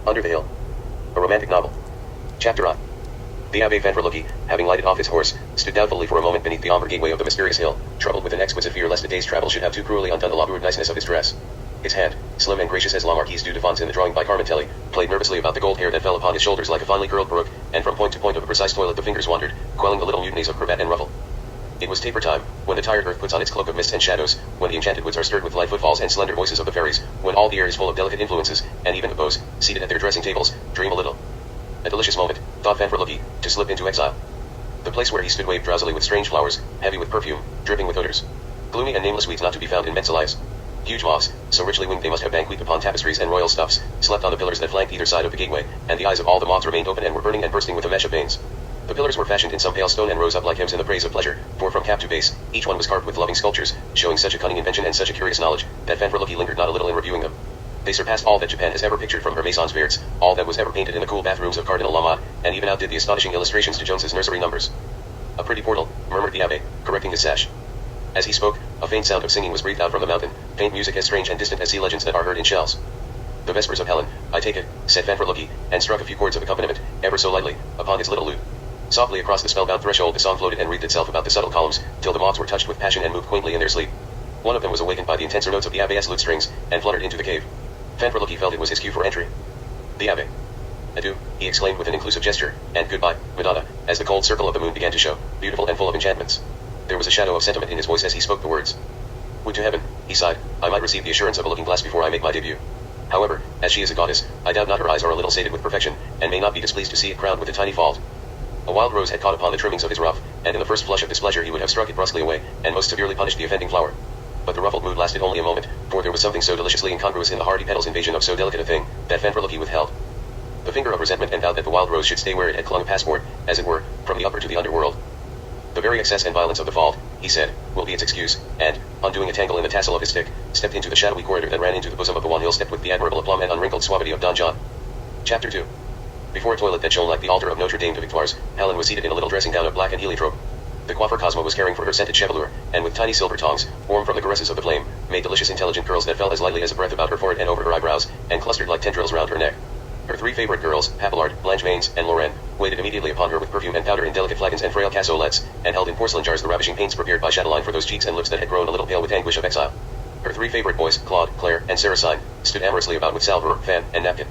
Under the Hill. A romantic novel. Chapter on. The Abbé Fanfrelucky, having lighted off his horse, stood doubtfully for a moment beneath the ombre gateway of the mysterious hill, troubled with an exquisite fear lest a day's travel should have too cruelly undone the laboured niceness of his dress. His hand, slim and gracious as La Marquise du Devant's in the drawing by Carmentelli, played nervously about the gold hair that fell upon his shoulders like a finely curled brook, and from point to point of a precise toilet the fingers wandered, quelling the little mutinies of cravat and ruffle. It was taper time, when the tired earth puts on its cloak of mist and shadows, when the enchanted woods are stirred with light footfalls and slender voices of the fairies, when all the air is full of delicate influences, and even the beaux, seated at their dressing tables, dream a little. A delicious moment, thought Fanfrelucky, to slip into exile. The place where he stood waved drowsily with strange flowers, heavy with perfume, dripping with odors. Gloomy and nameless weeds not to be found in Mentzelias. Huge moths, so richly winged they must have banqueted upon tapestries and royal stuffs, slept on the pillars that flanked either side of the gateway, and the eyes of all the moths remained open and were burning and bursting with a mesh of veins. The pillars were fashioned in some pale stone and rose up like hymns in the praise of pleasure, for from cap to base, each one was carved with loving sculptures, showing such a cunning invention and such a curious knowledge, that Fanfrelucky lingered not a little in reviewing them. They surpassed all that Japan has ever pictured from her Masons' Verts, all that was ever painted in the cool bathrooms of Cardinal Lamotte, and even outdid the astonishing illustrations to Jones's nursery numbers. A pretty portal, murmured the Abbé, correcting his sash. As he spoke, a faint sound of singing was breathed out from the mountain, faint music as strange and distant as sea legends that are heard in shells. The Vespers of Helen, I take it, said Fanfrelucky, and struck a few chords of accompaniment, ever so lightly, upon his little lute. Softly across the spellbound threshold the song floated and wreathed itself about the subtle columns, till the moths were touched with passion and moved quaintly in their sleep. One of them was awakened by the intenser notes of the Abbé's lute strings, and fluttered into the cave. Fanfrelucky felt it was his cue for entry. The Abbé. Adieu, he exclaimed with an inclusive gesture, and goodbye, Madonna, as the cold circle of the moon began to show, beautiful and full of enchantments. There was a shadow of sentiment in his voice as he spoke the words. Would to heaven, he sighed, I might receive the assurance of a looking glass before I make my debut. However, as she is a goddess, I doubt not her eyes are a little sated with perfection, and may not be displeased to see it crowned with a tiny fault. A wild rose had caught upon the trimmings of his ruff, and in the first flush of displeasure he would have struck it brusquely away, and most severely punished the offending flower. But the ruffled mood lasted only a moment, for there was something so deliciously incongruous in the hardy petal's invasion of so delicate a thing, that Fanfrelucky withheld the finger of resentment and vowed that the wild rose should stay where it had clung a passport, as it were, from the upper to the underworld. The very excess and violence of the fault, he said, will be its excuse, and, undoing a tangle in the tassel of his stick, stepped into the shadowy corridor that ran into the bosom of the one hill stepped with the admirable aplomb and unwrinkled suavity of Don John. Chapter 2. Before a toilet that shone like the altar of Notre Dame de Victoires, Helen was seated in a little dressing gown of black and heliotrope. The coiffeur Cosmo was caring for her scented chevelure, and with tiny silver tongs, warm from the caresses of the flame, made delicious intelligent curls that fell as lightly as a breath about her forehead and over her eyebrows, and clustered like tendrils round her neck. Her three favorite girls, Papillard, Blanche Mains, and Lorraine, waited immediately upon her with perfume and powder in delicate flagons and frail cassolettes, and held in porcelain jars the ravishing paints prepared by Chatelaine for those cheeks and lips that had grown a little pale with anguish of exile. Her three favorite boys, Claude, Claire, and Sarrasine, stood amorously about with salver, fan, and napkin.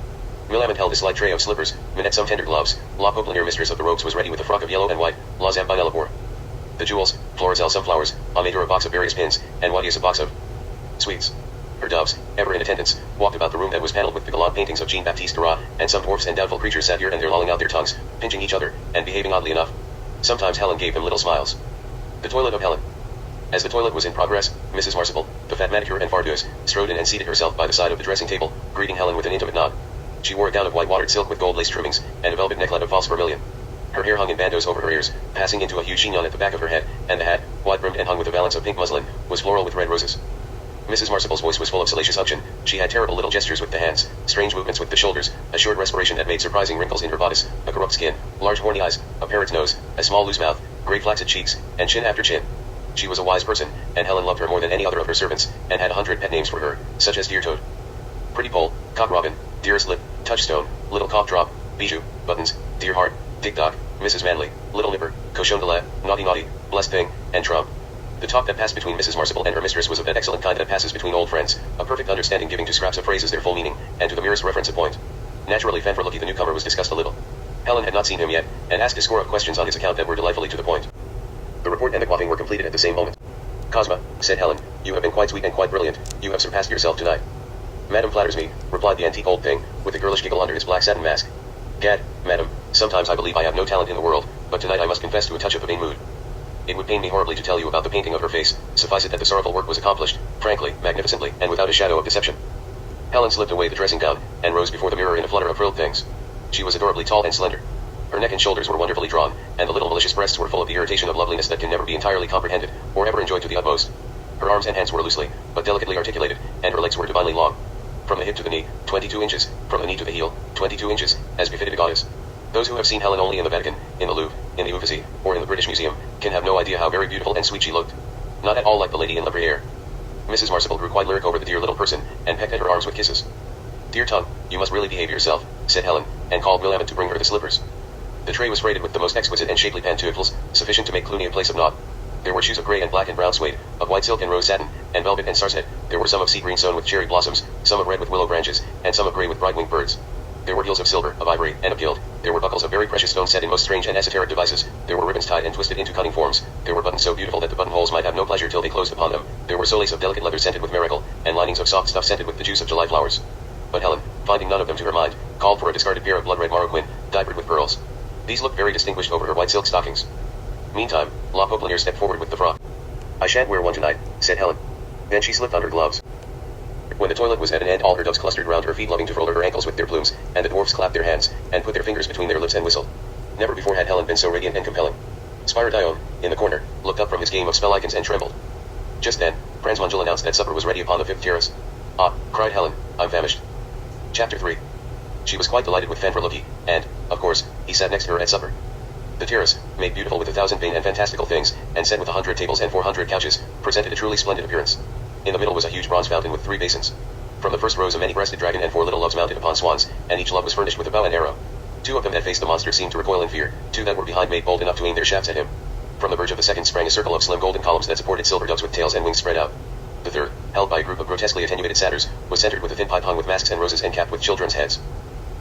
Millamant held a slight tray of slippers, Minette some tender gloves, La Poplinier, mistress of the robes, was ready with a frock of yellow and white, La Zambinella bore the jewels, Florizel some flowers, Amador a box of various pins, and Wadius a box of sweets. Her doves, ever in attendance, walked about the room that was paneled with the gallant paintings of Jean-Baptiste Drouot, and some dwarfs and doubtful creatures sat here and there lolling out their tongues, pinching each other, and behaving oddly enough. Sometimes Helen gave them little smiles. The toilet of Helen. As the toilet was in progress, Mrs. Marsiple, the fat manicure and fardeuse, strode in and seated herself by the side of the dressing table, greeting Helen with an intimate nod. She wore a gown of white watered silk with gold lace trimmings, and a velvet necklet of false vermilion. Her hair hung in bandeaus over her ears, passing into a huge chignon at the back of her head, and the hat, wide-brimmed and hung with a valance of pink muslin, was floral with red roses. Mrs. Marsiple's voice was full of salacious unction. She had terrible little gestures with the hands, strange movements with the shoulders, a short respiration that made surprising wrinkles in her bodice, a corrupt skin, large horny eyes, a parrot's nose, a small loose mouth, great flaccid cheeks, and chin after chin. She was a wise person, and Helen loved her more than any other of her servants, and had 100 pet names for her, such as Dear Toad, Pretty Pole, Cock Robin, Dearest Lip, Touchstone, Little Cough Drop, Bijou, Buttons, Dear Heart, Tick Tock, Mrs. Manley, Little Nipper, Cochon de lait, Naughty Naughty, Blessed Thing, and Trump. The talk that passed between Mrs. Marsiple and her mistress was of that excellent kind that passes between old friends, a perfect understanding giving to scraps of phrases their full meaning, and to the merest reference a point. Naturally Fanfrelucky the newcomer was discussed a little. Helen had not seen him yet, and asked a score of questions on his account that were delightfully to the point. The report and the coiffing were completed at the same moment. Cosma, said Helen, you have been quite sweet and quite brilliant, you have surpassed yourself tonight. Madam flatters me, replied the antique old thing, with a girlish giggle under his black satin mask. Gad, madam, sometimes I believe I have no talent in the world, but tonight I must confess to a touch of the vain mood. It would pain me horribly to tell you about the painting of her face, suffice it that the sorrowful work was accomplished, frankly, magnificently, and without a shadow of deception. Helen slipped away the dressing gown, and rose before the mirror in a flutter of frilled things. She was adorably tall and slender. Her neck and shoulders were wonderfully drawn, and the little malicious breasts were full of the irritation of loveliness that can never be entirely comprehended, or ever enjoyed to the utmost. Her arms and hands were loosely, but delicately articulated, and her legs were divinely long. From the hip to the knee, 22 inches, from the knee to the heel, 22 inches, as befitted a goddess. Those who have seen Helen only in the Vatican, in the Louvre, in the Uffizi, or in the British Museum, can have no idea how very beautiful and sweet she looked. Not at all like the lady in La Bruyere. Mrs. Marsiple grew quite lyric over the dear little person, and pecked at her arms with kisses. Dear tongue, you must really behave yourself. said Helen, and called Willamette to bring her the slippers. The tray was freighted with the most exquisite and shapely pantoufles, sufficient to make Clooney a place of naught. There were shoes of grey and black and brown suede, of white silk and rose satin, and velvet and sarcenet. There were some of sea green sewn with cherry blossoms, some of red with willow branches, and some of grey with bright-winged birds. There were heels of silver, of ivory, and of gilt. There were buckles of very precious stones set in most strange and esoteric devices. There were ribbons tied and twisted into cunning forms. There were buttons so beautiful that the buttonholes might have no pleasure till they closed upon them. There were soles of delicate leather scented with miracle, and linings of soft stuff scented with the juice of July flowers. But Helen, finding none of them to her mind, called for a discarded pair of blood-red Moroccan, diapered with pearls. These looked very distinguished over her white silk stockings. Meantime, La Popelier stepped forward with the frock. "I shan't wear one tonight," said Helen. Then she slipped on her gloves. When the toilet was at an end, all her doves clustered round her feet, loving to frolic her ankles with their plumes, and the dwarfs clapped their hands, and put their fingers between their lips and whistled. Never before had Helen been so radiant and compelling. Spyro Dione, in the corner, looked up from his game of spell icons and trembled. Just then, Franz Mungel announced that supper was ready upon the 5th terrace. "Ah," cried Helen, "I'm famished." Chapter 3. She was quite delighted with Fanfrelucky, and, of course, he sat next to her at supper. The terrace, made beautiful with 1,000 vain and fantastical things, and set with 100 tables and 400 couches, presented a truly splendid appearance. In the middle was a huge bronze fountain with 3 basins. From the first rose a many-breasted dragon and 4 little loves mounted upon swans, and each love was furnished with a bow and arrow. 2 of them that faced the monster seemed to recoil in fear, 2 that were behind made bold enough to aim their shafts at him. From the verge of the second sprang a circle of slim golden columns that supported silver doves with tails and wings spread out. The third, held by a group of grotesquely attenuated satyrs, was centered with a thin pipe hung with masks and roses and capped with children's heads.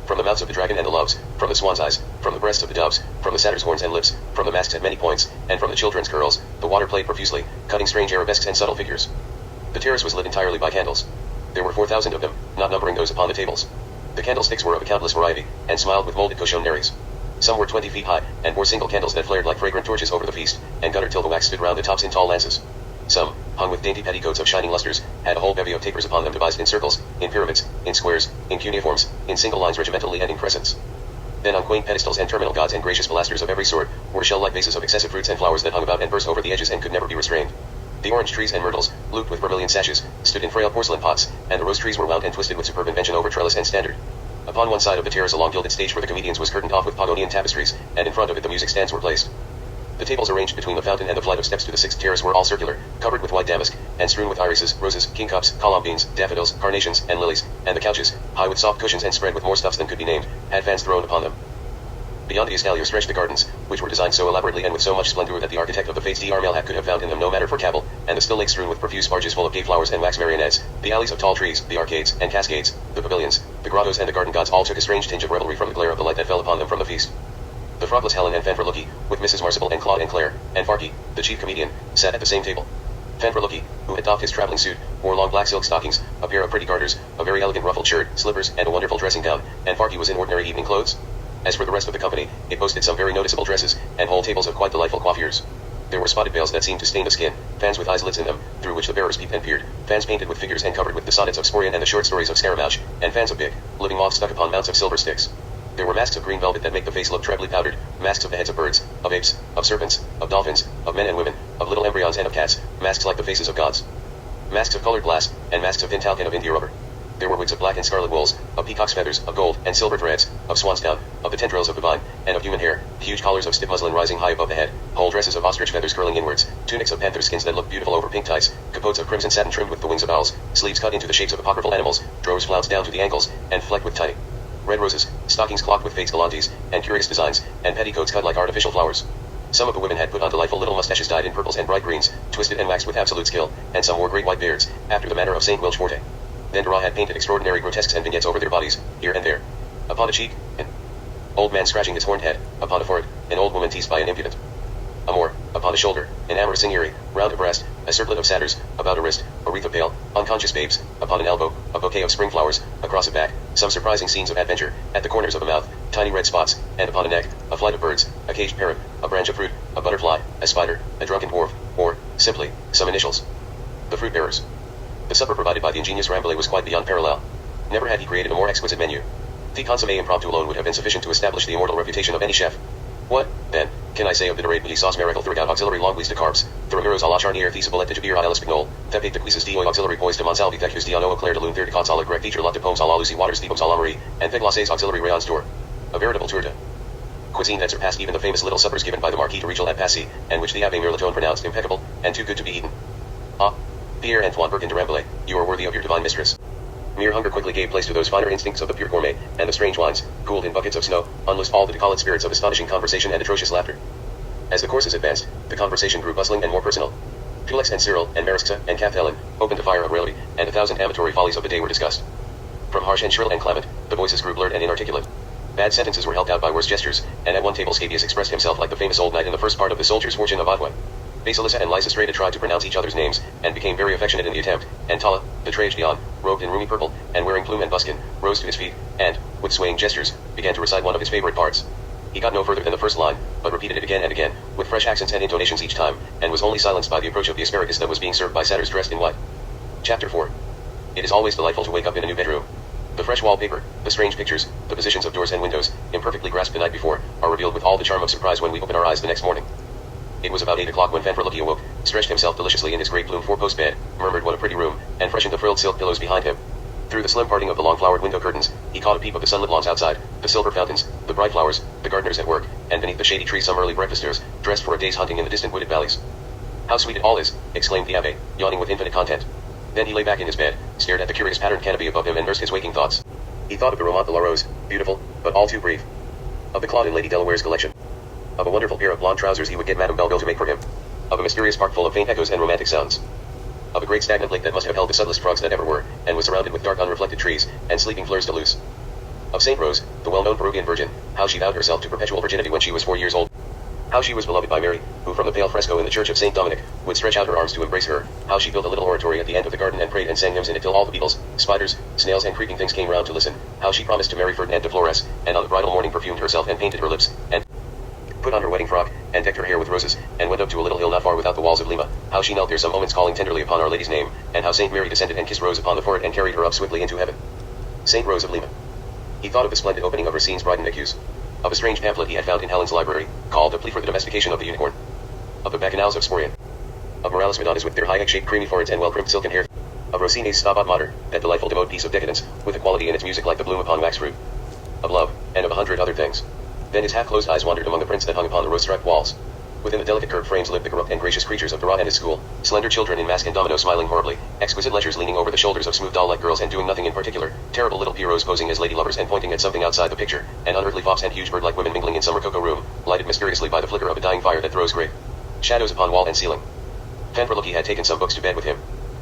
From the mouths of the dragon and the loves, from the swan's eyes, from the breasts of the doves, from the satyr's horns and lips, from the masks at many points, and from the children's curls, the water played profusely, cutting strange arabesques and subtle figures. The terrace was lit entirely by candles. There were 4,000 of them, not numbering those upon the tables. The candlesticks were of a countless variety, and smiled with molded cochonneries. Some were 20 feet high, and bore single candles that flared like fragrant torches over the feast, and guttered till the wax stood round the tops in tall lances. Some, hung with dainty petticoats of shining lustres, had a whole bevy of tapers upon them devised in circles, in pyramids, in squares, in cuneiforms, in single lines regimentally and in crescents. Then on quaint pedestals and terminal gods and gracious pilasters of every sort, were shell-like vases of excessive fruits and flowers that hung about and burst over the edges and could never be restrained. The orange trees and myrtles, looped with vermilion sashes, stood in frail porcelain pots, and the rose trees were wound and twisted with superb invention over trellis and standard. Upon one side of the terrace a long gilded stage for the comedians was curtained off with Pagonian tapestries, and in front of it the music stands were placed. The tables arranged between the fountain and the flight of steps to the 6th terrace were all circular, covered with white damask, and strewn with irises, roses, kingcups, columbines, daffodils, carnations, and lilies, and the couches, high with soft cushions and spread with more stuffs than could be named, had fans thrown upon them. Beyond the espalier stretched the gardens, which were designed so elaborately and with so much splendor that the architect of the Fates d'Armel could have found in them no matter for cable, and the still lake strewn with profuse barges full of gay flowers and wax marionettes, the alleys of tall trees, the arcades and cascades, the pavilions, the grottos and the garden gods all took a strange tinge of revelry from the glare of the light that fell upon them from the feast. The frockless Helen and Fanfrelucky, with Mrs. Marsible and Claude and Claire, and Farky, the chief comedian, sat at the same table. Fanfrelucky, who had doffed his traveling suit, wore long black silk stockings, a pair of pretty garters, a very elegant ruffled shirt, slippers, and a wonderful dressing gown, and Farky was in ordinary evening clothes. As for the rest of the company, it boasted some very noticeable dresses, and whole tables of quite delightful coiffures. There were spotted veils that seemed to stain the skin, fans with eyes slits in them, through which the bearers peeped and peered, fans painted with figures and covered with the sonnets of Sporian and the short stories of Scaramouche, and fans of big, living moths stuck upon mounts of silver sticks. There were masks of green velvet that make the face look trebly powdered, masks of the heads of birds, of apes, of serpents, of dolphins, of men and women, of little embryons and of cats, masks like the faces of gods. Masks of colored glass, and masks of thin talc and of India rubber. There were wigs of black and scarlet wools, of peacock's feathers, of gold and silver threads, of swan's down, of the tendrils of the vine, and of human hair, huge collars of stiff muslin rising high above the head, whole dresses of ostrich feathers curling inwards, tunics of panther skins that looked beautiful over pink tights, capotes of crimson satin trimmed with the wings of owls, sleeves cut into the shapes of apocryphal animals, drawers flounced down to the ankles, and flecked with tiny red roses, stockings clocked with fates galantes, and curious designs, and petticoats cut like artificial flowers. Some of the women had put on delightful little mustaches dyed in purples and bright greens, twisted and waxed with absolute skill, and some wore great white beards, after the manner of Saint Wilgeforte. Then Dora had painted extraordinary grotesques and vignettes over their bodies, here and there. Upon a cheek, an old man scratching his horned head, upon a forehead, an old woman teased by an impudent amour, upon a shoulder, an amorous seigneury, round a breast, a circlet of satyrs, about a wrist, a wreath of pale, unconscious babes, upon an elbow, a bouquet of spring flowers, across a back, some surprising scenes of adventure, at the corners of a mouth, tiny red spots, and upon a neck, a flight of birds, a caged parrot, a branch of fruit, a butterfly, a spider, a drunken dwarf, or, simply, some initials. The fruit bearers. The supper provided by the ingenious Rambouillet was quite beyond parallel. Never had he created a more exquisite menu. The consommé impromptu alone would have been sufficient to establish the immortal reputation of any chef. What, then, can I say of the Dorade Petit Sauce Miracle throughout auxiliary longues de carbs, the Ramirez à la charnière the Ciboulette de Jabir à l'Espignol, Tepate de Cuisses d'Oeil auxiliary poise de Monsalve Thecus d'Ano Claire de Lune Third Cots à la Grec Teacher Lot de Pomes à la Lucy Waters de Pomes à la Marie, and Fig Glacés auxiliary rayons d'Or. A veritable tour de cuisine that surpassed even the famous little suppers given by the Marquis de Rigel at Passy, and which the Abbé Mirliton pronounced impeccable, and too good to be eaten. Ah, Pierre-Antoine Birkin de Rambouillet, you are worthy of your divine mistress. Mere hunger quickly gave place to those finer instincts of the pure gourmet, and the strange wines, cooled in buckets of snow, unloosed all the decolored spirits of astonishing conversation and atrocious laughter. As the courses advanced, the conversation grew bustling and more personal. Felix and Cyril and Mariska and Kath Helen opened the fire of raillery, and 1,000 amatory follies of the day were discussed. From harsh and shrill and clamant, the voices grew blurred and inarticulate. Bad sentences were helped out by worse gestures, and at one table Scabius expressed himself like the famous old knight in the first part of The Soldier's Fortune of Otway. Basilissa and Lysistrata tried to pronounce each other's names, and became very affectionate in the attempt, and Tala, the tragedian, robed in roomy purple, and wearing plume and buskin, rose to his feet, and, with swaying gestures, began to recite one of his favorite parts. He got no further than the first line, but repeated it again and again, with fresh accents and intonations each time, and was only silenced by the approach of the asparagus that was being served by satyrs dressed in white. Chapter 4. It is always delightful to wake up in a new bedroom. The fresh wallpaper, the strange pictures, the positions of doors and windows, imperfectly grasped the night before, are revealed with all the charm of surprise when we open our eyes the next morning. It was about 8 o'clock when Fanfrelucky awoke, stretched himself deliciously in his great plume four-post bed, murmured what a pretty room, and freshened the frilled silk pillows behind him. Through the slim parting of the long flowered window curtains, he caught a peep of the sunlit lawns outside, the silver fountains, the bright flowers, the gardeners at work, and beneath the shady trees some early breakfasters, dressed for a day's hunting in the distant wooded valleys. "How sweet it all is," exclaimed the Abbé, yawning with infinite content. Then he lay back in his bed, stared at the curious patterned canopy above him and nursed his waking thoughts. He thought of the Romaunt de la Rose, beautiful, but all too brief. Of the Claude in Lady Delaware's collection. Of a wonderful pair of blonde trousers he would get Madame Belgo to make for him. Of a mysterious park full of faint echoes and romantic sounds. Of a great stagnant lake that must have held the subtlest frogs that ever were, and was surrounded with dark unreflected trees, and sleeping fleurs de luce. Of Saint Rose, the well-known Peruvian virgin, how she vowed herself to perpetual virginity when she was 4 years old. How she was beloved by Mary, who from the pale fresco in the church of Saint Dominic, would stretch out her arms to embrace her, how she built a little oratory at the end of the garden and prayed and sang hymns in it till all the beetles, spiders, snails and creeping things came round to listen, how she promised to marry Ferdinand de Flores, and on the bridal morning perfumed herself and painted her lips, and put on her wedding frock, and decked her hair with roses, and went up to a little hill not far without the walls of Lima, how she knelt there some moments calling tenderly upon Our Lady's name, and how Saint Mary descended and kissed Rose upon the forehead and carried her up swiftly into heaven. Saint Rose of Lima. He thought of the splendid opening of Racine's Bride and Écus. Of a strange pamphlet he had found in Helen's library, called A Plea for the Domestication of the Unicorn. Of the Bacchanals of Sporian. Of Morales Madonnas with their high egg-shaped creamy foreheads and well-crimped silken hair. Of Rossini's Stabat Mater, that delightful devout piece of decadence, with a quality in its music like the bloom upon wax fruit. Of love, and of 100 other things. Then his half-closed eyes wandered among the prints that hung upon the rose-striped walls. Within the delicate curved frames lived the corrupt and gracious creatures of Barat and his school, slender children in mask and domino smiling horribly, exquisite lechers leaning over the shoulders of smooth doll-like girls and doing nothing in particular, terrible little Pierrots posing as lady lovers and pointing at something outside the picture, and unearthly fops and huge bird-like women mingling in some rococo room, lighted mysteriously by the flicker of a dying fire that throws great shadows upon wall and ceiling. Fanfrelucky had taken some books to bed with him.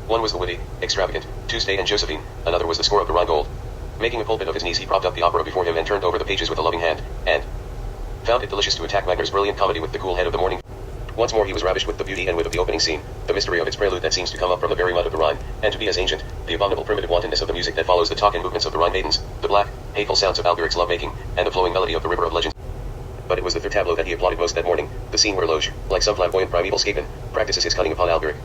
One was the witty, extravagant, Tuesday and Josephine, another was the Score of the Rheingold. Making a pulpit of his knees he propped up the opera before him and turned over the pages with a loving hand, and found it delicious to attack Wagner's brilliant comedy with the cool head of the morning. Once more he was ravished with the beauty and wit of the opening scene, the mystery of its prelude that seems to come up from the very mud of the Rhine, and to be as ancient, the abominable primitive wantonness of the music that follows the talk and movements of the Rhine maidens, the black, hateful sounds of Alberic's love-making, and the flowing melody of the river of legends. But it was the third tableau that he applauded most that morning, the scene where Loge, like some flamboyant primeval scapeman, practices his cunning upon Alberic.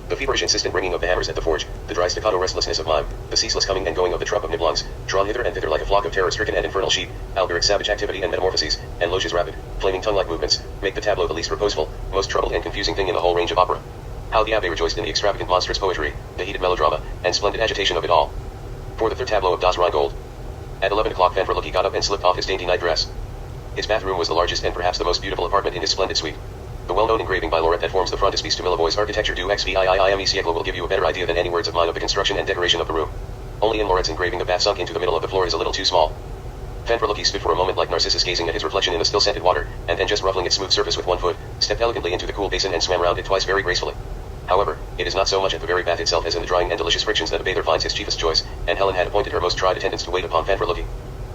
The feverish insistent ringing of the hammers at the forge, the dry staccato restlessness of mime, the ceaseless coming and going of the truck of Nibelungs, drawn hither and thither like a flock of terror-stricken and infernal sheep, Alberic's savage activity and metamorphoses, and Loge's rapid, flaming tongue-like movements, make the tableau the least reposeful, most troubled and confusing thing in the whole range of opera. How the Abbé rejoiced in the extravagant monstrous poetry, the heated melodrama, and splendid agitation of it all. For the third tableau of Das Rheingold. At 11 o'clock Fanfrelucky got up and slipped off his dainty night-dress. His bathroom was the largest and perhaps the most beautiful apartment in his splendid suite. The well-known engraving by Lorette that forms the frontispiece to Millevoye's Architecture du XVIIIme siècle will give you a better idea than any words of mine of the construction and decoration of the room. Only in Lorette's engraving the bath sunk into the middle of the floor is a little too small. Fanfrelucky stood for a moment like Narcissus gazing at his reflection in the still-scented water, and then just ruffling its smooth surface with one foot, stepped elegantly into the cool basin and swam round it twice very gracefully. However, it is not so much at the very bath itself as in the drying and delicious frictions that a bather finds his chiefest choice, and Helen had appointed her most tried attendants to wait upon Fanfrelucky.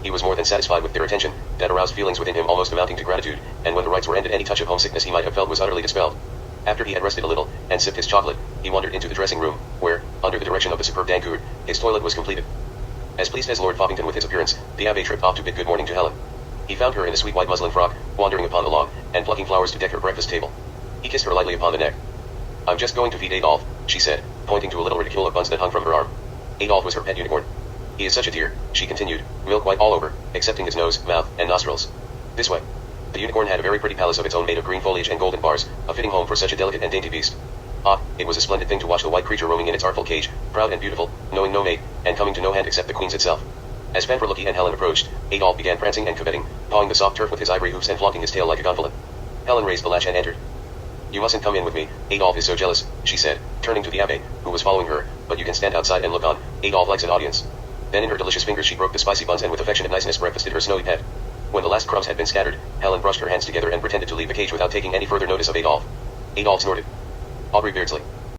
He was more than satisfied with their attention, that aroused feelings within him almost amounting to gratitude, and when the rites were ended any touch of homesickness he might have felt was utterly dispelled. After he had rested a little, and sipped his chocolate, he wandered into the dressing room, where, under the direction of the superb Dancourt, his toilet was completed. As pleased as Lord Foppington with his appearance, the Abbé tripped off to bid good morning to Helen. He found her in a sweet white muslin frock, wandering upon the lawn, and plucking flowers to deck her breakfast table. He kissed her lightly upon the neck. "I'm just going to feed Adolphe," she said, pointing to a little reticule of buns that hung from her arm. Adolphe was her pet unicorn. "He is such a dear," she continued, "milk white all over, excepting his nose, mouth, and nostrils. This way." The unicorn had a very pretty palace of its own made of green foliage and golden bars, a fitting home for such a delicate and dainty beast. Ah, it was a splendid thing to watch the white creature roaming in its artful cage, proud and beautiful, knowing no mate, and coming to no hand except the queen's itself. As Fanfrelucky and Helen approached, Adolphe began prancing and curvetting, pawing the soft turf with his ivory hoofs and flaunting his tail like a gonfalon. Helen raised the latch and entered. "You mustn't come in with me, Adolphe is so jealous," she said, turning to the Abbé, who was following her, "but you can stand outside and look on, Adolphe likes an audience." Then in her delicious fingers she broke the spicy buns and with affectionate niceness breakfasted her snowy pet. When the last crumbs had been scattered, Helen brushed her hands together and pretended to leave the cage without taking any further notice of Adolphe. Adolphe snorted. Aubrey Beardsley.